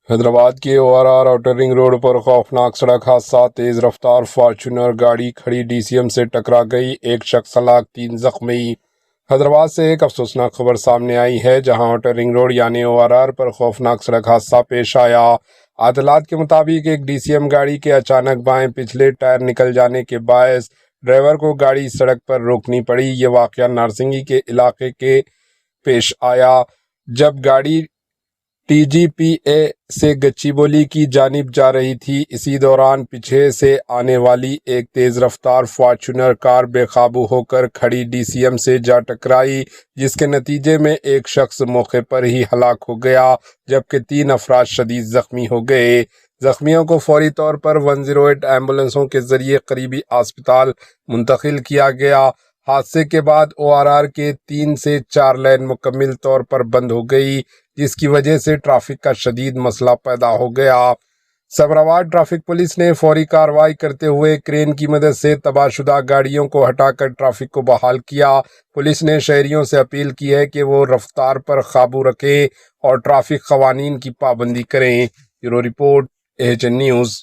حیدرآباد کے ORR outer ring road پر خوفناک سڑک حادثہ، تیز رفتار فارچونر گاڑی کھڑی DCM سے ٹکرا گئی، ایک شخص ہلاک، 3 زخمی۔ حیدرآباد سے ایک افسوسناک خبر سامنے آئی ہے، جہاں آؤٹر رنگ روڈ یعنی ORR پر خوفناک سڑک حادثہ پیش آیا۔ اطلاعات کے مطابق ایک DCM گاڑی کے اچانک بائیں پچھلے ٹائر نکل جانے کے باعث ڈرائیور کو گاڑی سڑک پر روکنی پڑی۔ یہ واقعہ نارسنگی کے علاقے کے پیش آیا، جب گاڑی TGPA سے گچی بولی کی جانب جا رہی تھی۔ اسی دوران پیچھے سے آنے والی ایک تیز رفتار فارچونر کار بے قابو ہو کر کھڑی DCM سے جا ٹکرائی، جس کے نتیجے میں ایک شخص موقع پر ہی ہلاک ہو گیا، جبکہ 3 افراد شدید زخمی ہو گئے۔ زخمیوں کو فوری طور پر 108 ایمبولینسوں کے ذریعے قریبی اسپتال منتقل کیا گیا۔ حادثے کے بعد ORR کے 3 سے 4 لین مکمل طور پر بند ہو گئی، جس کی وجہ سے ٹریفک کا شدید مسئلہ پیدا ہو گیا۔ سبرآباد ٹریفک پولیس نے فوری کارروائی کرتے ہوئے کرین کی مدد سے تباہ شدہ گاڑیوں کو ہٹا کر ٹریفک کو بحال کیا۔ پولیس نے شہریوں سے اپیل کی ہے کہ وہ رفتار پر قابو رکھیں اور ٹریفک قوانین کی پابندی کریں۔ Bureau report AHN news.